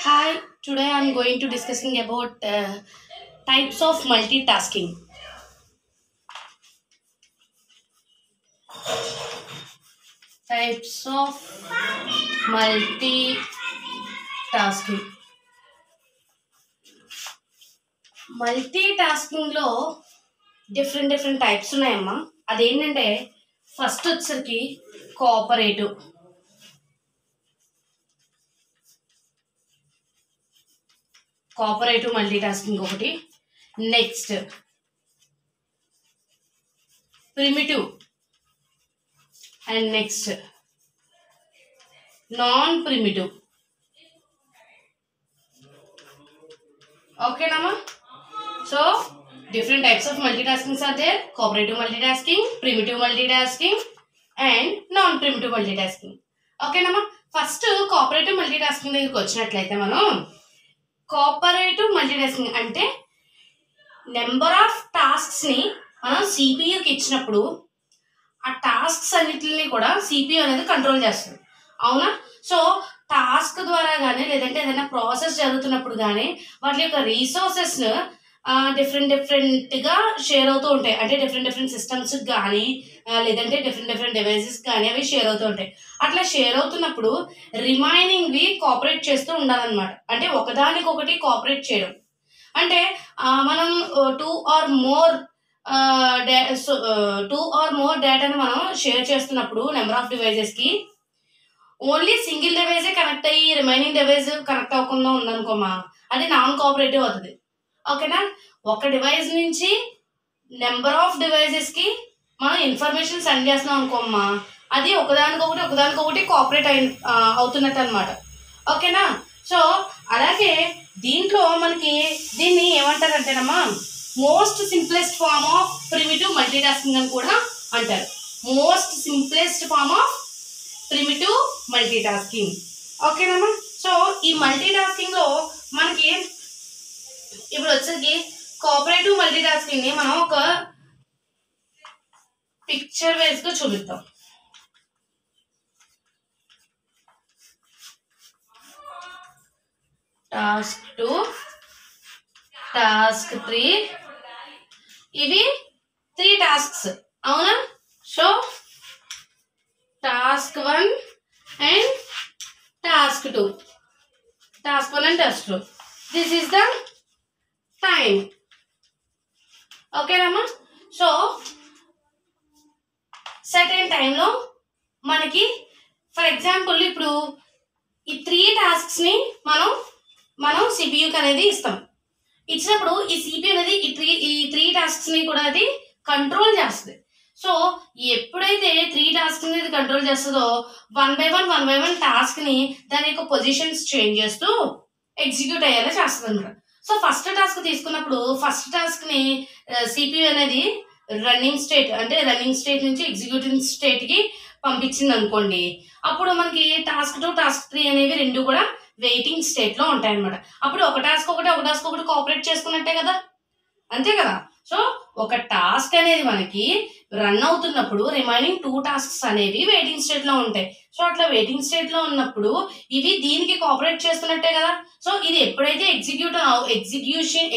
Hi, today I'm going to discussing about types of multitasking. Types of multitasking. Multitasking లో different types ఉన్నాయమ్మా. అదేంటంటే first వచ్చరికి cooperative cooperative multitasking ఒకటి. Next primitive and next non primitive. ఓకేనమ్మా? So different types of multitasking are there: cooperative multitasking, primitive multitasking and non-primitive multitasking. ఓకేనమ్మా? First cooperative multitasking దగ్గరికి వచ్చినట్లయితే మనం కోఆపరేటివ్ మల్టీటాస్కింగ్ అంటే నెంబర్ ఆఫ్ టాస్క్స్ని మనం సిపియుకి ఇచ్చినప్పుడు ఆ టాస్క్స్ అన్నిటిని కూడా సిపియు అనేది కంట్రోల్ చేస్తుంది. అవునా? సో టాస్క్ ద్వారా కానీ లేదంటే ఏదైనా ప్రాసెస్ జరుగుతున్నప్పుడు కానీ వాటి యొక్క రీసోర్సెస్ డిఫరెంట్గా షేర్ అవుతూ ఉంటాయి. అంటే డిఫరెంట్ సిస్టమ్స్ కానీ లేదంటే డిఫరెంట్ డివైజెస్ కానీ అవి షేర్ అవుతూ ఉంటాయి. అట్లా షేర్ అవుతున్నప్పుడు రిమైనింగ్వి కోఆపరేట్ చేస్తూ ఉండాలన్నమాట. అంటే ఒకదానికొకటి కోఆపరేట్ చేయడం అంటే మనం టూ ఆర్ మోర్ డేటాని మనం షేర్ చేస్తున్నప్పుడు నెంబర్ ఆఫ్ డివైజెస్కి ఓన్లీ సింగిల్ డివైజే కనెక్ట్ అయ్యి రిమైనింగ్ డివైజ్ కనెక్ట్ అవ్వకుండా ఉందనుకోమా, అది నాన్ కోఆపరేటివ్ అవుతుంది. ఓకేనా? ఒక డివైస్ నుంచి నెంబర్ ఆఫ్ డివైజెస్కి మనం ఇన్ఫర్మేషన్ సెండ్ చేస్తున్నాం అనుకోమ్మా, అది ఒకదానికొకటి కోఆపరేట్ అవుతున్నట్టు అనమాట. ఓకేనా? సో అలాగే దీంట్లో మనకి దీన్ని ఏమంటారంటేనమ్మా most simplest form of primitive multitasking అని కూడా అంటారు. Most simplest form of primitive multitasking. ఓకేనమ్మా? సో ఈ మల్టీటాస్కింగ్లో మనకి ఇప్పుడు వచ్చేసి కోఆపరేటివ్ మల్టీటాస్కింగ్ ని మనం ఒక పిక్చర్ వైజ్ గా చూపిద్దాం. టాస్క్ 2, టాస్క్ 3 ఇవి 3 టాస్క్స్. అవునా? So task 1 and task 2. This is the time. ఓకేనమ్మా? సో సర్టెన్ టైంలో మనకి ఫర్ ఎగ్జాంపుల్ ఇప్పుడు ఈ 3 టాస్క్స్ని మనం సిపియుకి అనేది ఇస్తాం. ఇచ్చినప్పుడు ఈ సిపియు అనేది ఈ 3 టాస్క్స్ని కూడా అది కంట్రోల్ చేస్తుంది. సో ఎప్పుడైతే 3 టాస్క్ అనేది కంట్రోల్ చేస్తుందో వన్ బై వన్ టాస్క్ని దాని యొక్క పొజిషన్స్ చేంజ్ చేస్తూ ఎగ్జిక్యూట్ అయ్యేలా చేస్తుంది అనమాట. సో ఫస్ట్ టాస్క్ తీసుకున్నప్పుడు ఫస్ట్ టాస్క్ని సిపియు అనేది రన్నింగ్ స్టేట్ నుంచి ఎగ్జిక్యూటింగ్ స్టేట్కి పంపించింది అనుకోండి. అప్పుడు మనకి టాస్క్ 2, టాస్క్ 3 అనేవి రెండు కూడా వెయిటింగ్ స్టేట్లో ఉంటాయి అనమాట. అప్పుడు ఒక టాస్క్ ఒకటి కోఆపరేట్ చేసుకున్నట్టే కదా, అంతే కదా? సో ఒక టాస్క్ అనేది మనకి రన్ అవుతున్నప్పుడు రిమైనింగ్ 2 టాస్క్స్ అనేవి వెయిటింగ్ స్టేట్లో ఉంటాయి. సో అట్లా వెయిటింగ్ స్టేట్లో ఉన్నప్పుడు ఇవి దీనికి కోఆపరేట్ చేస్తున్నట్టే కదా. సో ఇది ఎప్పుడైతే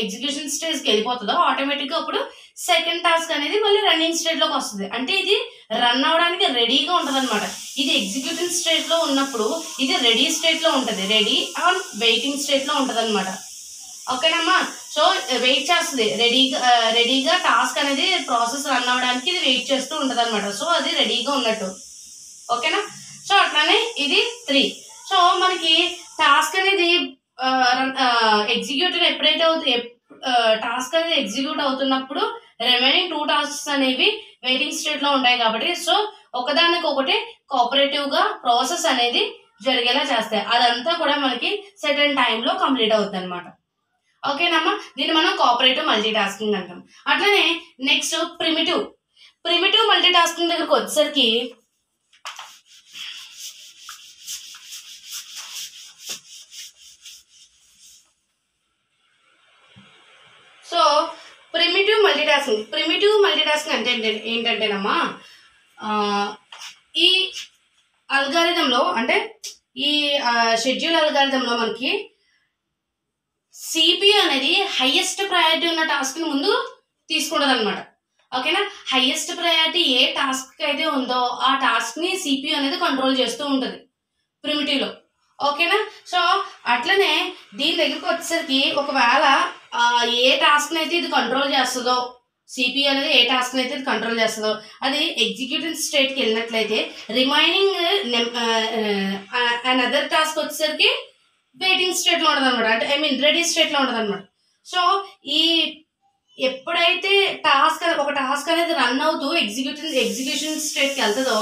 ఎగ్జిక్యూషన్ స్టేజ్కి వెళ్ళిపోతుందో ఆటోమేటిక్గా అప్పుడు సెకండ్ టాస్క్ అనేది మళ్ళీ రన్నింగ్ స్టేట్లోకి వస్తుంది. అంటే ఇది రన్ అవడానికి రెడీగా ఉంటుంది అనమాట. ఇది ఎగ్జిక్యూటింగ్ స్టేట్లో ఉన్నప్పుడు ఇది రెడీ స్టేట్లో ఉంటుంది, రెడీ ఆన్ వెయిటింగ్ స్టేట్లో ఉంటుంది అనమాట. ఓకేనమ్మా? సో వెయిట్ చేస్తుంది, రెడీగా టాస్క్ అనేది ప్రాసెస్ రన్ అవ్వడానికి ఇది వెయిట్ చేస్తూ ఉంటుంది అనమాట. సో అది రెడీగా ఉన్నట్టు. ఓకేనా? సో అట్లానే ఇది 3. సో మనకి టాస్క్ అనేది టాస్క్ అనేది ఎగ్జిక్యూట్ అవుతున్నప్పుడు రిమైనింగ్ 2 టాస్క్స్ అనేవి వెయిటింగ్ స్టేట్లో ఉంటాయి కాబట్టి సో ఒకదానికొకటి కోఆపరేటివ్గా ప్రాసెస్ అనేది జరిగేలా చేస్తాయి. అదంతా కూడా మనకి సర్టెన్ టైంలో కంప్లీట్ అవుతుంది అనమాట. ఓకేనమ్మా? దీన్ని మనం కోఆపరేటివ్ మల్టీటాస్కింగ్ అంటాం. అట్లనే నెక్స్ట్ ప్రిమిటివ్ మల్టీటాస్కింగ్ దగ్గరకు వచ్చేసరికి సో ప్రిమిటివ్ మల్టీటాస్కింగ్ అంటే ఏంటంటేనమ్మా ఈ అల్గారిథంలో అంటే ఈ షెడ్యూల్ అల్గారిథంలో మనకి సిపియు అనేది హైయెస్ట్ ప్రయారిటీ ఉన్న టాస్క్ ని ముందు తీసుకుంటది అనమాట. ఓకేనా, హైయెస్ట్ ప్రయారిటీ ఏ టాస్క్ అయితే ఉందో ఆ టాస్క్ ని సిపియు అనేది కంట్రోల్ చేస్తూ ఉంటుంది ప్రిమిటివ్ లో. ఓకేనా, సో అట్లనే దీని దగ్గరకు వచ్చేసరికి ఒకవేళ ఏ టాస్క్ అయితే ఇది కంట్రోల్ చేస్తుందో, సిపియు అనేది ఏ టాస్క్ అయితే ఇది కంట్రోల్ చేస్తుందో అది ఎగ్జిక్యూటివ్ స్టేట్కి వెళ్ళినట్లయితే రిమైనింగ్ అనదర్ టాస్క్ వచ్చేసరికి వెయిటింగ్ స్టేట్లో ఉంటుంది అనమాట. అంటే ఐ మీన్ రెడీ స్టేట్లో ఉంటుంది అనమాట. సో ఈ ఎప్పుడైతే ఒక టాస్క్ అనేది రన్ అవుతూ ఎగ్జిక్యూషన్ స్టేట్కి వెళ్తుందో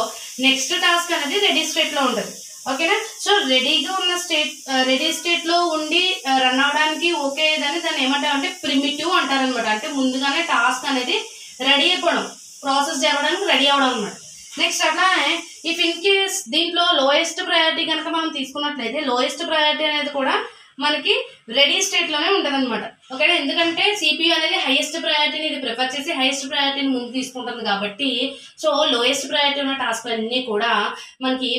నెక్స్ట్ టాస్క్ అనేది రెడీ స్టేట్లో ఉంటుంది. ఓకేనా, సో రెడీగా ఉన్న రెడీ స్టేట్లో ఉండి రన్ అవడానికి ఓకే దాన్ని ఏమంటారంటే ప్రిమిటివ్ అంటారనమాట. అంటే ముందుగానే టాస్క్ అనేది రెడీ అయిపోవడం, ప్రాసెస్ జరగడానికి రెడీ అవ్వడం అనమాట. నెక్స్ట్ అట్లానే ఇఫ్ ఇన్ కేస్ దీంట్లో లోయెస్ట్ ప్రయారిటీ కనుక మనం తీసుకున్నట్లయితే లోయెస్ట్ ప్రయారిటీ అనేది కూడా మనకి రెడీ స్టేట్లోనే ఉంటుంది అనమాట. ఓకేనా, ఎందుకంటే సిపియు అనేది హైయెస్ట్ ప్రయారిటీని ఇది ప్రిఫర్ చేసి హైయెస్ట్ ప్రయారిటీని ముందు తీసుకుంటుంది కాబట్టి సో లోయెస్ట్ ప్రయారిటీ ఉన్న టాస్క్ అన్నీ కూడా మనకి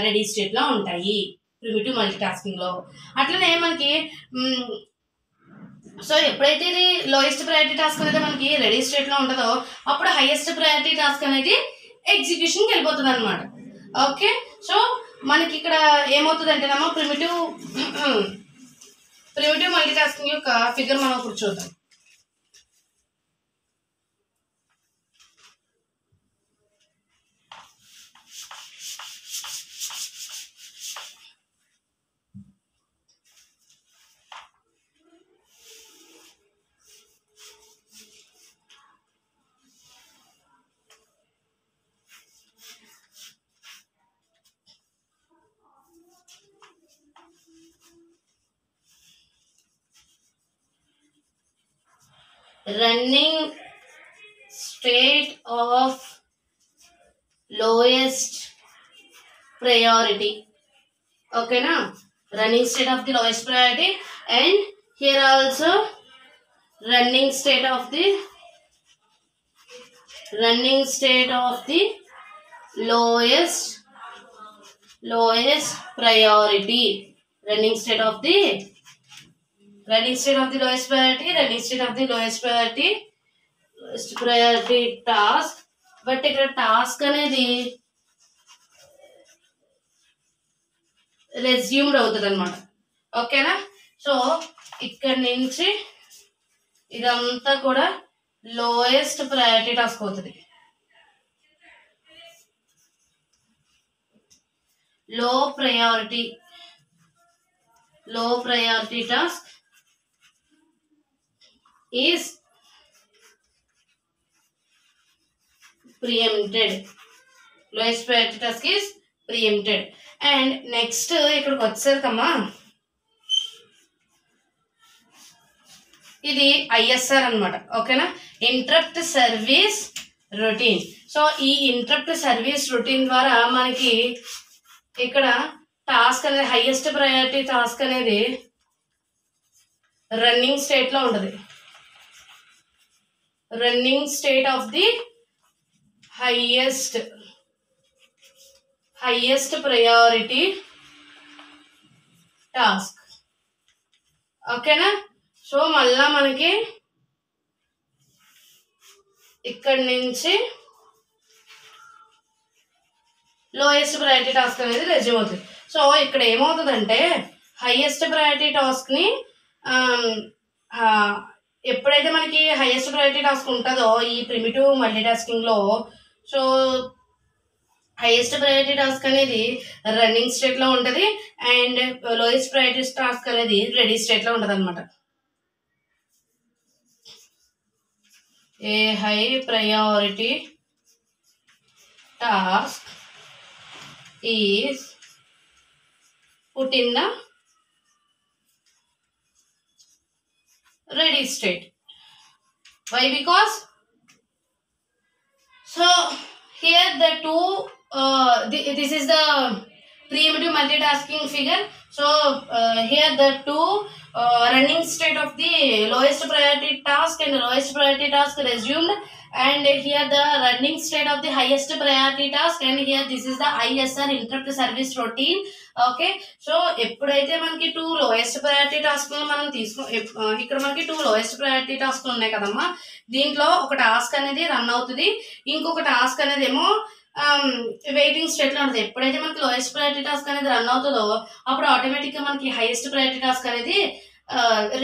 రెడీ స్టేట్లో ఉంటాయి ప్రిమిటివ్ మల్టీ టాస్కింగ్లో. అట్లనే మనకి సో ఎప్పుడైతే ఇది లోయెస్ట్ ప్రయారిటీ టాస్క్ అనేది మనకి రెడీ స్టేట్లో ఉంటుందో అప్పుడు హైయెస్ట్ ప్రయారిటీ టాస్క్ అనేది ఎగ్జిక్యూషన్కి వెళ్ళిపోతుంది అనమాట. ఓకే, సో మనకి ఇక్కడ ఏమవుతుంది అంటేనమ్మా ప్రిమిటివ్ మల్టీ టాస్కింగ్ యొక్క ఫిగర్ మనం ఇప్పుడు చూద్దాం. Running state of lowest priority. Okay na, running state of the lowest priority, and here also running state of the lowest priority. Running state of the lowest priority task. But ఇక్కడ task అనేది resumed అవుతుంది అనమాట. ఓకేనా, so ఇక్కడ నుంచి ఇదంతా కూడా lowest priority task అవుతుంది. Low priority task is preempted. Lowest priority task is preempted. And next ఇక్కడికి వచ్చేసరికమ్మా ఇది ఐఎస్ఆర్ అనమాట. ఓకేనా, ఇంటరప్ట్ సర్వీస్ రొటీన్. సో ఈ ఇంటరప్ట్ సర్వీస్ రొటీన్ ద్వారా మనకి ఇక్కడ టాస్క్ అనేది హైయెస్ట్ ప్రయారిటీ టాస్క్ అనేది రన్నింగ్ స్టేట్లో ఉంటుంది. running state of the highest priority task. ఓకేనా, సో మళ్ళా మనకి ఇక్కడ నుంచి లోయెస్ట్ ప్రయారిటీ టాస్క్ అనేది రెజ్యూమ్ అవుతుంది. సో ఇక్కడ ఏమవుతుందంటే హైయెస్ట్ ప్రయారిటీ టాస్క్ ని ఎప్పుడైతే మనకి హైయెస్ట్ ప్రయారిటీ టాస్క్ ఉంటుందో ఈ ప్రిమిటివ్ మల్టీ టాస్కింగ్ లో, సో హైయెస్ట్ ప్రయారిటీ టాస్క్ అనేది రన్నింగ్ స్టేట్ లో ఉంటుంది అండ్ లోయెస్ట్ ప్రయారిటీ టాస్క్ అనేది రెడీ స్టేట్ లో ఉంటుంది అనమాట. A high priority task is put in the ready state. Why? Because so here the two this is the primitive multitasking figure. So here the two running state of the lowest priority task and lowest priority task resumed, and here the running state of the highest priority task, and here this is the ISR interrupt service routine. Okay, so ఎప్పుడైతే మనకి 2 lowest priority టాస్క్లు మనం ఇక్కడ మనకి 2 lowest priority టాస్క్లు ఉన్నాయి కదమ్మా. దీంట్లో ఒక టాస్క్ అనేది రన్ అవుతుంది, ఇంకొక టాస్క్ అనేది ఏమో వెయిటింగ్ స్టేట్ లో ఉంటుంది. ఎప్పుడైతే మనకి లోయెస్ట్ ప్రయారిటీ టాస్క్ అనేది రన్ అవుతుందో అప్పుడు ఆటోమేటిక్ గా మనకి హైయెస్ట్ ప్రయారిటీ టాస్క్ అనేది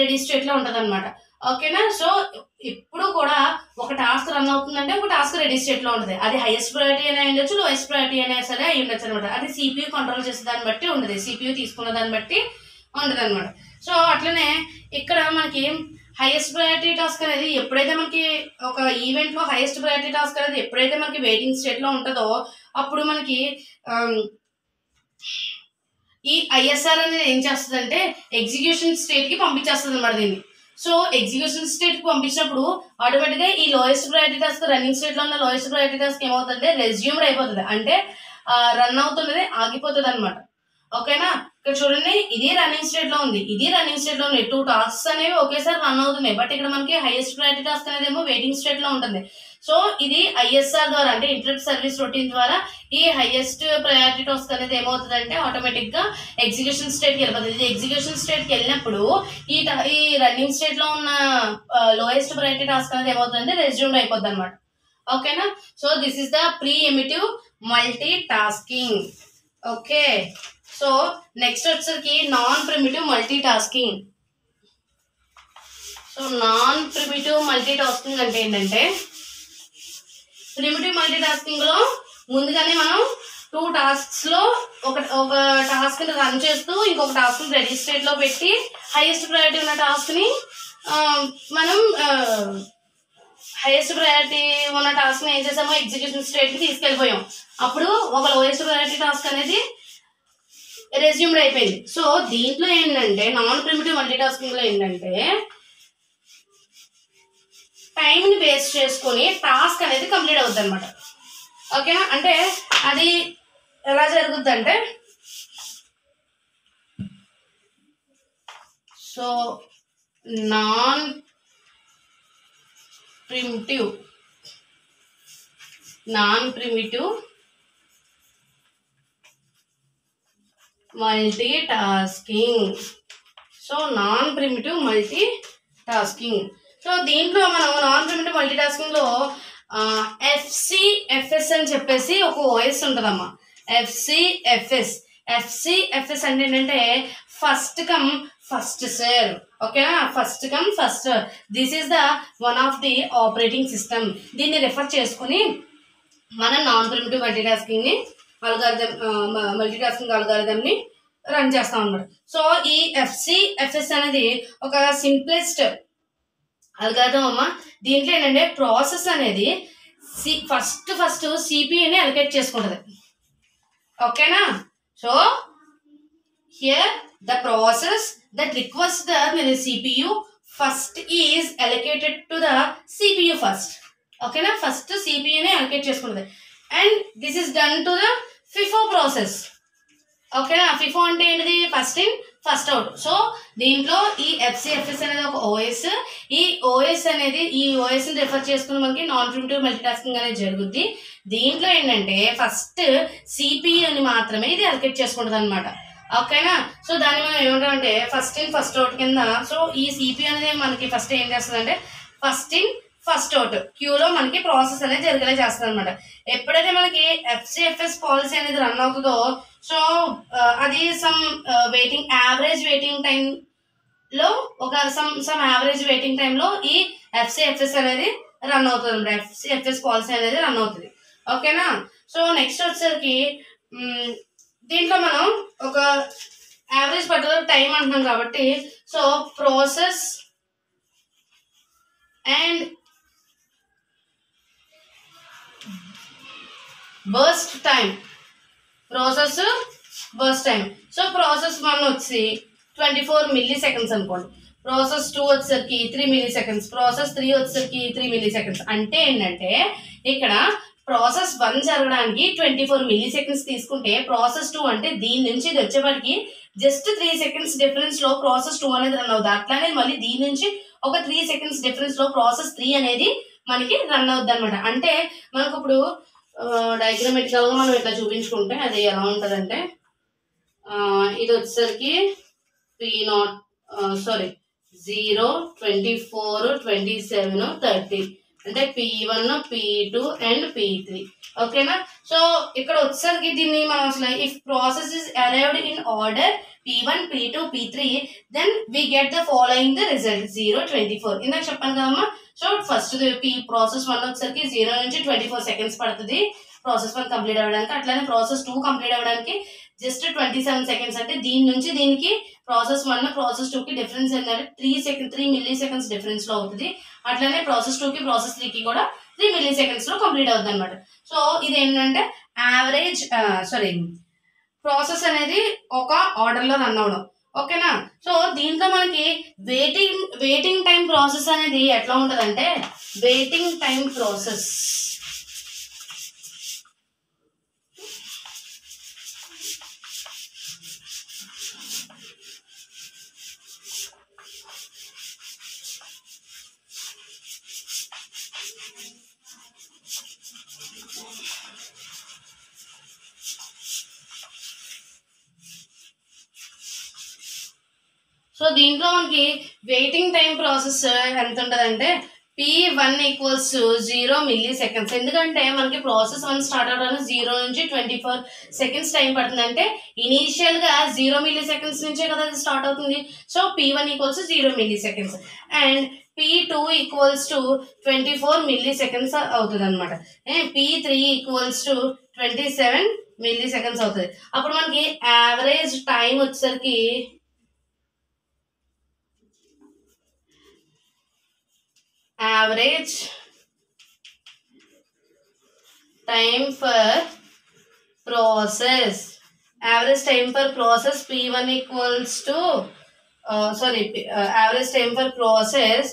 రెడీ స్టేట్ లో ఉంటది అనమాట. ఓకేనా, సో ఇప్పుడు కూడా ఒక టాస్క్ రన్ అవుతుందంటే ఒక టాస్క్ రెడీ స్టేట్ లో ఉంటుంది. అది హైయెస్ట్ ప్రయారిటీ అయినా ఉండొచ్చు, లోయెస్ట్ ప్రయారిటీ అయినా సరే అయి ఉండొచ్చు అనమాట. అది సిపియూ కంట్రోల్ చేసే దాన్ని బట్టి ఉంటుంది, సిపియూ తీసుకున్న దాన్ని బట్టి ఉంటుంది అనమాట. సో అట్లనే ఇక్కడ మనకి హైయెస్ట్ ప్రయారిటీ టాస్క్ అనేది ఎప్పుడైతే మనకి ఒక ఈవెంట్ లో హైయెస్ట్ ప్రయారిటీ టాస్క్ అనేది ఎప్పుడైతే మనకి వెయిటింగ్ స్టేట్ లో ఉంటుందో అప్పుడు మనకి ఈ ఐఎస్ఆర్ అనేది ఏం చేస్తుంది అంటే ఎగ్జిక్యూషన్ స్టేట్ కి పంపించేస్తుంది అనమాట దీన్ని. సో ఎగ్జిక్యూషన్ స్టేట్ కి పంపించినప్పుడు ఆటోమేటిక్ గా ఈ lowest priority task running state లో ఉన్న లోయెస్ట్ ప్రయారిటీ టాస్క్ ఏమవుతుందంటే రెజ్యూమ్డ్ అయిపోతుంది, అంటే రన్ అవుతున్నది ఆగిపోతుంది అనమాట. ఓకేనా, ఇక్కడ చూడండి ఇది రన్నింగ్ స్టేట్ లో ఉంది, ఇది రన్నింగ్ స్టేట్ లో ఉంది. 2 టాస్క్స్ అనేవి ఒకేసారి రన్ అవుతున్నాయి, బట్ ఇక్కడ మనకి హైయెస్ట్ ప్రయారిటీ టాస్క్ అనేది ఏమో వెయిటింగ్ స్టేట్ లో ఉంటుంది. సో ఇది ఐఎస్ఆర్ ద్వారా అంటే ఇంటరప్ట్ సర్వీస్ రొటీన్ ద్వారా ఈ హైయెస్ట్ ప్రయారిటీ టాస్క్ అనేది ఏమవుతుంది అంటే ఆటోమేటిక్ గా ఎగ్జిక్యూషన్ స్టేట్ కి వెళ్ళిపోతుంది. ఇది ఎగ్జిక్యూషన్ స్టేట్ కి వెళ్ళినప్పుడు ఈ రన్నింగ్ స్టేట్ లో ఉన్న లోయెస్ట్ ప్రయారిటీ టాస్క్ అనేది ఏమవుతుంది అంటే రెజ్యూమ్డ్ అయిపోద్ది అనమాట. ఓకేనా, so this is the preemptive multitasking. Okay, so next వచ్చేసరికి non primitive multitasking. So non primitive multitasking అంటే ఏంటంటే ప్రిమిటివ్ మల్టీ టాస్కింగ్ లో ముందుగానే మనం 2 టాస్క్స్ లో ఒక టాస్క్ ని రన్ చేస్తూ ఇంకొక టాస్క్ ని రెడీ స్టేట్ లో పెట్టి హైయెస్ట్ ప్రయారిటీ ఉన్న టాస్క్ ని మనం హైయెస్ట్ ప్రయారిటీ ఉన్న టాస్క్ ని ఏం చేసామో ఎగ్జిక్యూషన్ స్టేట్ కి తీసుకెళ్లిపోయాం. అప్పుడు ఒక లోయెస్ట్ ప్రయారిటీ టాస్క్ అనేది రెజ్యూమ్డ్ అయిపోయింది. సో దీంట్లో ఏంటంటే నాన్ ప్రిమిటివ్ మల్టీ టాస్కింగ్ లో ఏంటంటే టైం ని బేస్ చేసుకొని టాస్క్ అనేది కంప్లీట్ అవుతుంది అనమాట. ఓకేనా, అంటే అది ఎలా జరుగుద్ది అంటే so non primitive multitasking. So non primitive multitasking, so దీంట్లో మనం నాన్ ప్రిమిటివ్ మల్టీ టాస్కింగ్ లో FCFS అని చెప్పేసి ఒక ఓఎస్ ఉంటుందమ్మా. FCFS అంటే ఏంటంటే ఫస్ట్ కమ్ ఫస్ట్ సర్వ్. ఓకేనా, first come first serve. This is the one of the operating system. దీన్ని రిఫర్ చేసుకుని మనం నాన్ ప్రిమిటివ్ మల్టీ టాస్కింగ్ ని మల్టీ టాస్కింగ్ అల్గారిథం ని రన్ చేస్తాం అన్నమాట. సో ఈ FCFS అనేది ఒక సింప్లెస్ట్ అల్గారిథం అమ్మా. దీంట్లో ఏంటంటే ప్రాసెస్ అనేది ఫస్ట్ సిపియూని అలొకేట్ చేసుకుంటుంది. ఓకేనా, so here the process that request the CPU first is allocated to the CPU first. ఓకేనా, ఫస్ట్ సిపియూని అలొకేట్ చేసుకుంటుంది. And this is done to the FIFO process. ఓకేనా, FIFO అంటే ఏంటిది first in first out. So దీంట్లో ఈ FCFS అనేది ఒక OS. ఈ ఓఎస్ ని రిఫర్ చేసుకుని మనకి నాన్ ప్రిమిటివ్ మల్టీ టాస్కింగ్ అనేది జరుగుద్ది. దీంట్లో ఏంటంటే ఫస్ట్ సిపియూని మాత్రమే ఇది అలొకేట్ చేసుకుంటుంది అనమాట. ఓకేనా, సో దాన్ని మనం ఏమంటామంటే ఫస్ట్ ఇన్ ఫస్ట్ అవుట్ కింద. సో ఈ సిపియూ అనేది మనకి ఫస్ట్ ఏం చేస్తుంది అంటే ఫస్ట్ ఇన్ ఫస్ట్ అవుట్ క్యూలో మనకి ప్రాసెస్ అనేది జరిగేలా చేస్తుంది అనమాట. ఎప్పుడైతే మనకి FCFS పాలసీ అనేది రన్ అవుతుందో సో అది సమ్ యావరేజ్ వెయిటింగ్ టైం లో ఒక సమ్ యావరేజ్ వెయిటింగ్ టైం లో ఈ FCFS అనేది రన్ అవుతుంది అనమాట. FCFS పాలసీ అనేది రన్ అవుతుంది. ఓకేనా, సో నెక్స్ట్ వచ్చేసరికి దీంట్లో మనం ఒక యావరేజ్ పర్టికులర్ టైం అంటున్నాం కాబట్టి so process and burst time. So process 1 వచ్చి 24 మిల్లీ సెకండ్స్ అనుకోండి. ప్రాసెస్ 2 వచ్చేసరికి 3 మిల్లీ సెకండ్స్. ప్రాసెస్ 3 వచ్చేసరికి 3 మిల్లీ సెకండ్స్. అంటే ఏంటంటే ఇక్కడ ప్రాసెస్ 1 జరగడానికి 24 మిల్లీ సెకండ్స్ తీసుకుంటే ప్రాసెస్ 2 అంటే దీని నుంచి ఇది వచ్చేప్పటికి జస్ట్ 3 సెకండ్స్ డిఫరెన్స్ లో ప్రాసెస్ 2 అనేది రన్ అవుతుంది. అట్లానే మళ్ళీ దీని నుంచి ఒక 3 సెకండ్స్ డిఫరెన్స్ లో ప్రాసెస్ 3 అనేది మనకి రన్ అవుద్ది అనమాట. అంటే మనకు ఇప్పుడు డయాగ్రామెటికల్ గా మనం ఇట్లా చూపించుకుంటే అది ఎలా ఉంటదంటే ఇది వచ్చేసరికి P0 0 24 27 30 అంటే P1 P2 అండ్ P3 ఓకేనా. సో ఇక్కడ వచ్చేసరికి దీన్ని మనం అసలు if process is arrived in order P1 P2 P3 then we get the following the result 0 24 ఇందాక చెప్పాను కదమ్మా. సో ఫస్ట్ ప్రాసెస్ 1 వచ్చేసరికి 0 నుంచి 24 సెకండ్స్ పడుతుంది ప్రాసెస్ 1 కంప్లీట్ అవ్వడానికి. అట్లానే ప్రాసెస్ 2 కంప్లీట్ అవ్వడానికి జస్ట్ 27 సెకండ్స్. అంటే దీని నుంచి దీనికి ప్రాసెస్ 1 ప్రాసెస్ 2 కి డిఫరెన్స్ ఏంటంటే 3 మిల్లీ సెకండ్స్ డిఫరెన్స్ లో అవుతుంది. అట్లానే ప్రాసెస్ 2 కి ప్రాసెస్ 3 కి కూడా 3 మిల్లీ సెకండ్స్ లో కంప్లీట్ అవుతుంది అనమాట. సో ఇది ఏంటంటే యావరేజ్ ప్రాసెస్ అనేది ఒక ఆర్డర్ లో రన్ అవడం ఓకేనా. సో దీంట్లో మనకి వెయిటింగ్ టైం ప్రాసెస్ అనేది ఎట్లా ఉంటదంటే వెయిటింగ్ టైం ప్రాసెస్ సో దీంట్లో మనకి వెయిటింగ్ టైం ప్రాసెస్ ఎంత ఉంటదంటే P1 ఈక్వల్స్ 0 మిల్లీ సెకండ్స్. ఎందుకంటే మనకి ప్రాసెస్ 1 స్టార్ట్ అవడానికి 0 నుంచి 24 సెకండ్స్ టైం పడుతుంది. అంటే ఇనీషియల్ గా 0 మిల్లీ సెకండ్స్ నుంచే కదా అది స్టార్ట్ అవుతుంది. So P1 equals 0 milli seconds and P2 equals to 24 milli seconds అవుతుంది అనమాట. P3 equals to 27 milli seconds అవుతుంది. అప్పుడు మనకి యావరేజ్ టైం వచ్చేసరికి average time for process P1 equals to average time for process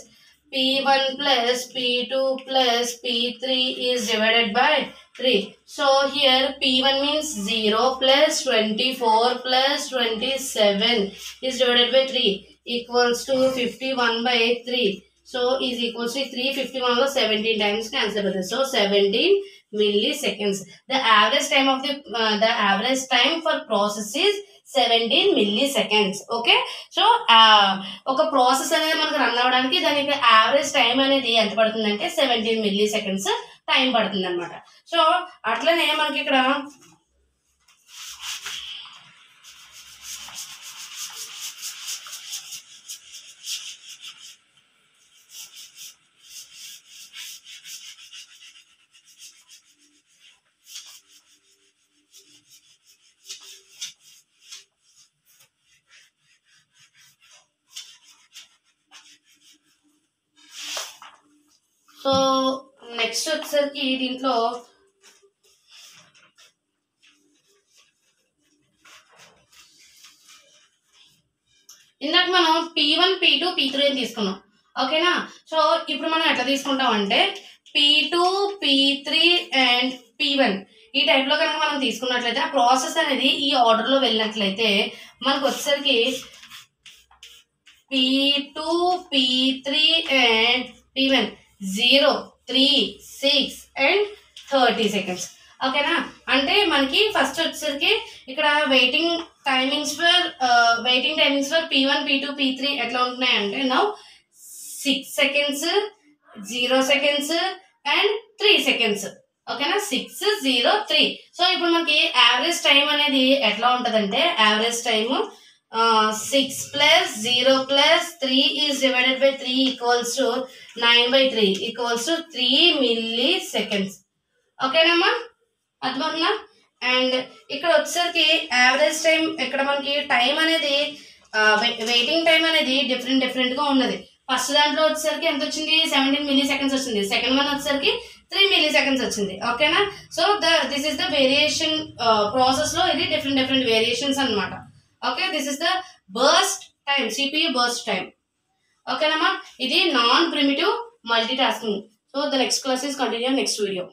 P1 plus P2 plus P3 is divided by 3. So here P1 means 0 plus 24 plus 27 is divided by 3 equals to 51 by 3. So is equals to 351 లో 17 times cancel అవుతుంది. So 17 milliseconds. The average time for process is 17 milliseconds. Okay. So ఒక process అనేది మనకు run అవ్వడానికి దానికి average time అనేది ఎంత పడుతుందంటే 17 milliseconds time పడుతుంది అనమాట. సో అట్లనే మనకి ఇక్కడ సో నెక్స్ట్ వచ్చేసరికి దీంట్లో ఇందాక మనం P1 P2 P3 అని తీసుకున్నాం ఓకేనా. సో ఇప్పుడు మనం ఎట్లా తీసుకుంటాం అంటే P2 P3 అండ్ P1 ఈ టైప్ లో కనుక మనం తీసుకున్నట్లయితే ఆ ప్రాసెస్ అనేది ఈ ఆర్డర్ లో వెళ్ళినట్లయితే మనకు వచ్చేసరికి P2 P3 and P1 0 3 6 and 30 seconds ఓకేనా. అంటే మనకి ఫస్ట్ వచ్చేసరికి ఇక్కడ waiting timings for P1 P2 P3 ఎట్లా ఉంటున్నాయి అంటే now 6 seconds 0 seconds and 3 seconds ఓకేనా. 6 0 3. సో ఇప్పుడు మనకి యావరేజ్ టైం అనేది ఎట్లా ఉంటదంటే average time 6 plus 0 plus 3 is divided by 3 equals to 9 by 3 equals to 3 milliseconds. ఓకేనమ్మా అర్థమవుతుందా. అండ్ ఇక్కడ వచ్చేసరికి యావరేజ్ టైం ఇక్కడ మనకి టైం అనేది వెయిటింగ్ టైం అనేది డిఫరెంట్ గా ఉన్నది. ఫస్ట్ దాంట్లో వచ్చేసరికి ఎంత వచ్చింది 17 milliseconds వచ్చింది. సెకండ్ వన్ వచ్చేసరికి 3 milliseconds వచ్చింది ఓకేనా. So this is the variation process లో ఇది డిఫరెంట్ వేరియేషన్స్ అన్నమాట. Okay, this is the burst time, CPU burst time. Okay, Nama, it is non-primitive multitasking. So the next class is continue next video.